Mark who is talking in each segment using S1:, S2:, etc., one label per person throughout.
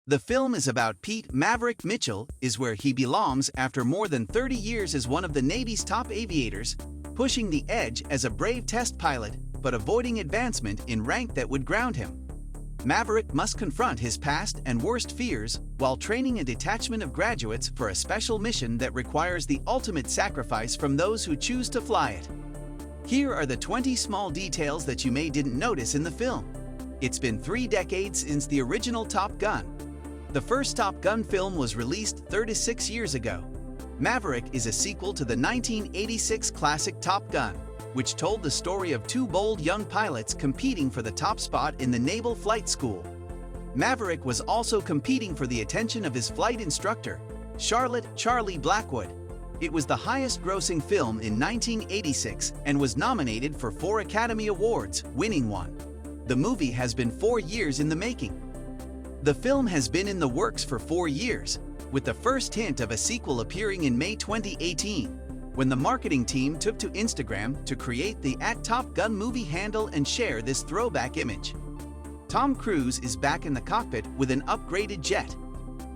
S1: The film is about Pete Maverick Mitchell is where he belongs after more than 30 years as one of the Navy's top aviators, pushing the edge as a brave test pilot, but avoiding advancement in rank that would ground him. Maverick must confront his past and worst fears while training a detachment of graduates for a special mission that requires the ultimate sacrifice from those who choose to fly it. Here are the 20 small details that you may didn't notice in the film. It's been 3 decades since the original Top Gun. The first Top Gun film was released 36 years ago. Maverick is a sequel to the 1986 classic Top Gun, which told the story of 2 bold young pilots competing for the top spot in the Naval Flight School. Maverick was also competing for the attention of his flight instructor, Charlotte "Charlie" Blackwood. It was the highest-grossing film in 1986 and was nominated for 4 Academy Awards, winning 1. The movie has been 4 years in the making. The film has been in the works for 4 years, with the first hint of a sequel appearing in May 2018, when the marketing team took to Instagram to create the @TopGunMovie handle and share this throwback image. Tom Cruise is back in the cockpit with an upgraded jet.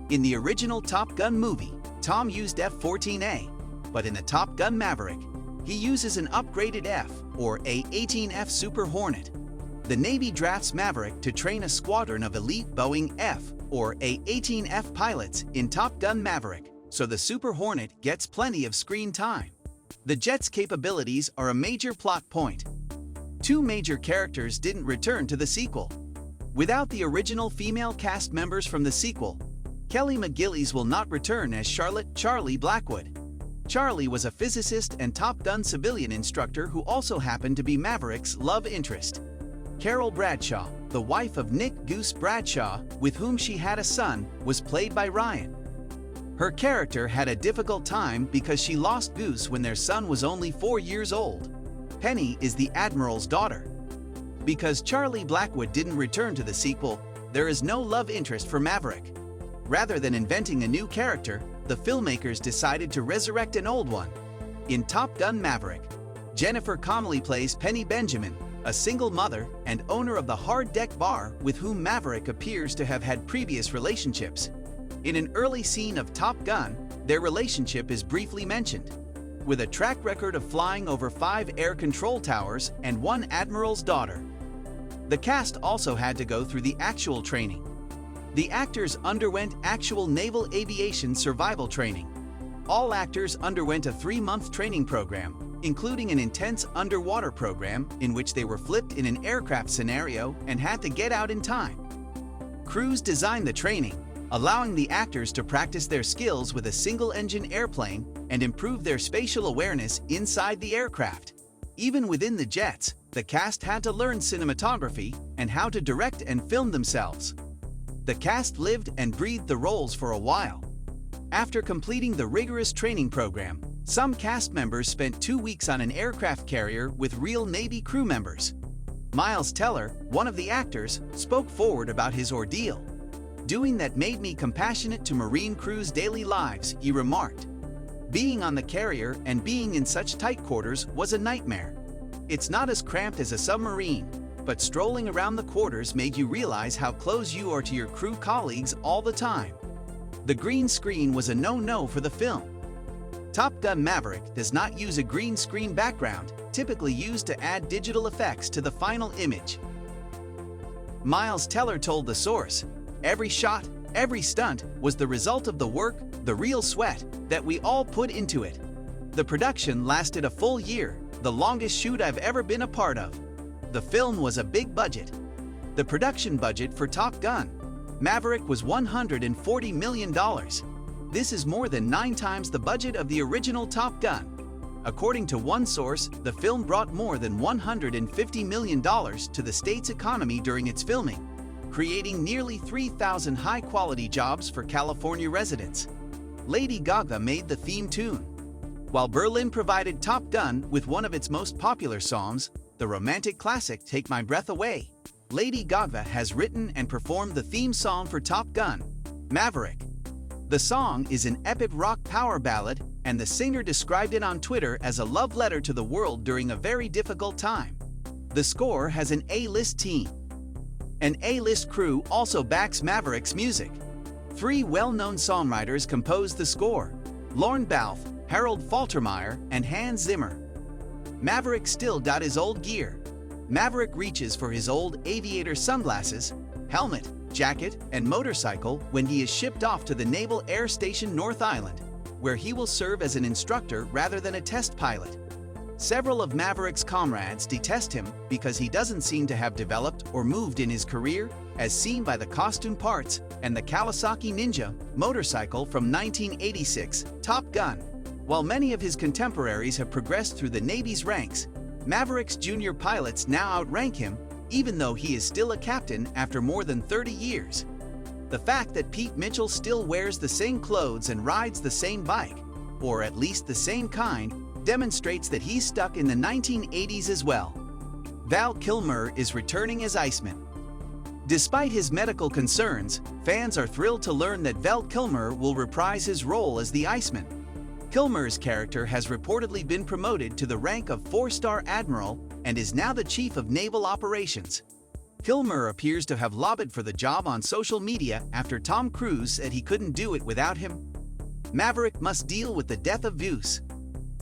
S1: In the original Top Gun movie, Tom used F-14A, but in the Top Gun Maverick, he uses an upgraded F, or A-18F Super Hornet. The Navy drafts Maverick to train a squadron of elite Boeing F, or A-18F pilots in Top Gun Maverick, so the Super Hornet gets plenty of screen time. The jet's capabilities are a major plot point. 2 major characters didn't return to the sequel. Without the original female cast members from the sequel, Kelly McGillis will not return as Charlotte "Charlie" Blackwood. Charlie was a physicist and Top Gun civilian instructor who also happened to be Maverick's love interest. Carol Bradshaw, the wife of Nick "Goose" Bradshaw, with whom she had a son, was played by Ryan. Her character had a difficult time because she lost Goose when their son was only 4 years old. Penny is the Admiral's daughter. Because Charlie Blackwood didn't return to the sequel, there is no love interest for Maverick. Rather than inventing a new character, the filmmakers decided to resurrect an old one. In Top Gun Maverick, Jennifer Connelly plays Penny Benjamin, a single mother and owner of the Hard Deck Bar with whom Maverick appears to have had previous relationships. In an early scene of Top Gun, their relationship is briefly mentioned. With a track record of flying over 5 air control towers and 1 admiral's daughter. The cast also had to go through the actual training. The actors underwent actual naval aviation survival training. All actors underwent a 3-month training program, including an intense underwater program in which they were flipped in an aircraft scenario and had to get out in time. Cruise designed the training, allowing the actors to practice their skills with a single-engine airplane and improve their spatial awareness inside the aircraft. Even within the jets, the cast had to learn cinematography and how to direct and film themselves. The cast lived and breathed the roles for a while. After completing the rigorous training program, some cast members spent 2 weeks on an aircraft carrier with real Navy crew members. Miles Teller, one of the actors, spoke forward about his ordeal. "Doing that made me compassionate to Marine crew's daily lives," he remarked. "Being on the carrier and being in such tight quarters was a nightmare. It's not as cramped as a submarine, but strolling around the quarters made you realize how close you are to your crew colleagues all the time." The green screen was a no-no for the film. Top Gun Maverick does not use a green screen background, typically used to add digital effects to the final image. Miles Teller told the source, "Every shot, every stunt was the result of the work, the real sweat, that we all put into it. The production lasted a full year, the longest shoot I've ever been a part of. The film was a big budget." The production budget for Top Gun Maverick was $140 million. This is more than 9 times the budget of the original Top Gun. According to one source, the film brought more than $150 million to the state's economy during its filming, creating nearly 3,000 high-quality jobs for California residents. Lady Gaga made the theme tune. While Berlin provided Top Gun with one of its most popular songs, the romantic classic "Take My Breath Away," Lady Gaga has written and performed the theme song for Top Gun Maverick. The song is an epic rock power ballad, and the singer described it on Twitter as a love letter to the world during a very difficult time. The score has an A-list team. An A-list crew also backs Maverick's music. Three well-known songwriters composed the score: Lorne Balfe, Harold Faltermeyer, and Hans Zimmer. Maverick still got his old gear. Maverick reaches for his old aviator sunglasses, helmet, jacket, and motorcycle when he is shipped off to the Naval Air Station North Island, where he will serve as an instructor rather than a test pilot. Several of Maverick's comrades detest him because he doesn't seem to have developed or moved in his career, as seen by the costume parts and the Kawasaki Ninja motorcycle from 1986, Top Gun. While many of his contemporaries have progressed through the Navy's ranks, Maverick's junior pilots now outrank him, even though he is still a captain after more than 30 years. The fact that Pete Mitchell still wears the same clothes and rides the same bike, or at least the same kind, demonstrates that he's stuck in the 1980s as well. Val Kilmer is returning as Iceman. Despite his medical concerns, fans are thrilled to learn that Val Kilmer will reprise his role as the Iceman. Kilmer's character has reportedly been promoted to the rank of 4-star admiral and is now the chief of naval operations. Kilmer appears to have lobbied for the job on social media after Tom Cruise said he couldn't do it without him. Maverick must deal with the death of Goose.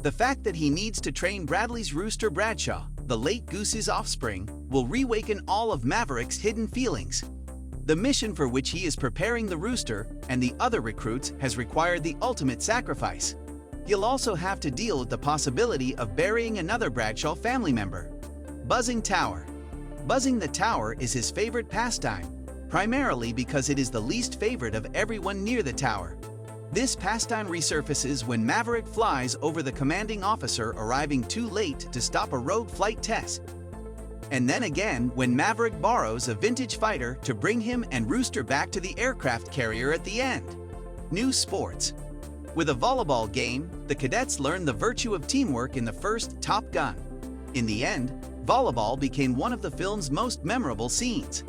S1: The fact that he needs to train Bradley's rooster Bradshaw, the late Goose's offspring, will reawaken all of Maverick's hidden feelings. The mission for which he is preparing the rooster and the other recruits has required the ultimate sacrifice. He'll also have to deal with the possibility of burying another Bradshaw family member. Buzzing Tower. Buzzing the tower is his favorite pastime, primarily because it is the least favorite of everyone near the tower. This pastime resurfaces when Maverick flies over the commanding officer arriving too late to stop a rogue flight test. And then again when Maverick borrows a vintage fighter to bring him and Rooster back to the aircraft carrier at the end. New sports. With a volleyball game, the cadets learned the virtue of teamwork in the first Top Gun. In the end, volleyball became one of the film's most memorable scenes.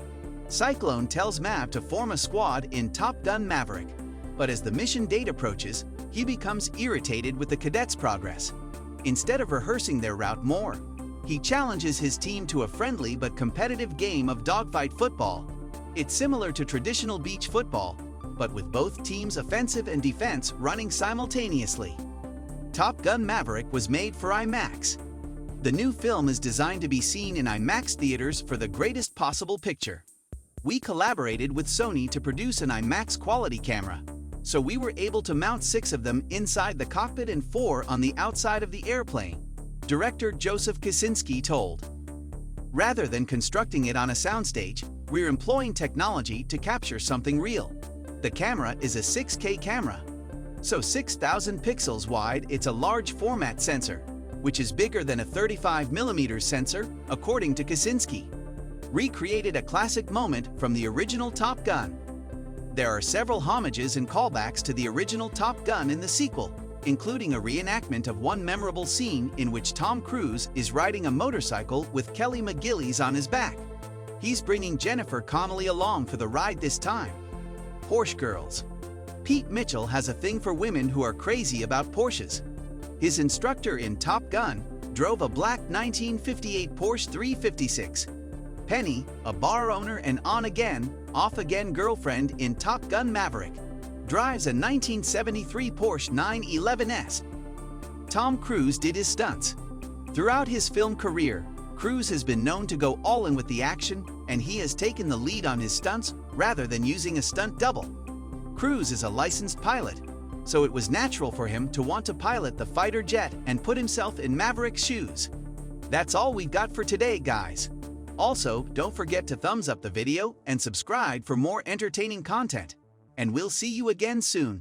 S1: Cyclone tells Mav to form a squad in Top Gun Maverick, but as the mission date approaches, he becomes irritated with the cadets' progress. Instead of rehearsing their route more, he challenges his team to a friendly but competitive game of dogfight football. It's similar to traditional beach football, but with both teams' offensive and defense running simultaneously. Top Gun Maverick was made for IMAX. The new film is designed to be seen in IMAX theaters for the greatest possible picture. We collaborated with Sony to produce an IMAX quality camera, so we were able to mount 6 of them inside the cockpit and 4 on the outside of the airplane, director Joseph Kosinski told. Rather than constructing it on a soundstage, we're employing technology to capture something real. The camera is a 6K camera, so 6,000 pixels wide. It's a large format sensor, which is bigger than a 35mm sensor, according to Kosinski. Recreated a classic moment from the original Top Gun. There are several homages and callbacks to the original Top Gun in the sequel, including a reenactment of one memorable scene in which Tom Cruise is riding a motorcycle with Kelly McGillis on his back. He's bringing Jennifer Connelly along for the ride this time. Porsche girls. Pete Mitchell has a thing for women who are crazy about Porsches. His instructor in Top Gun drove a black 1958 Porsche 356. Penny, a bar owner and on-again, off-again girlfriend in Top Gun Maverick, drives a 1973 Porsche 911S. Tom Cruise did his stunts. Throughout his film career, Cruise has been known to go all in with the action, and he has taken the lead on his stunts rather than using a stunt double. Cruise is a licensed pilot, so it was natural for him to want to pilot the fighter jet and put himself in Maverick's shoes. That's all we've got for today, guys. Also, don't forget to thumbs up the video and subscribe for more entertaining content. And we'll see you again soon.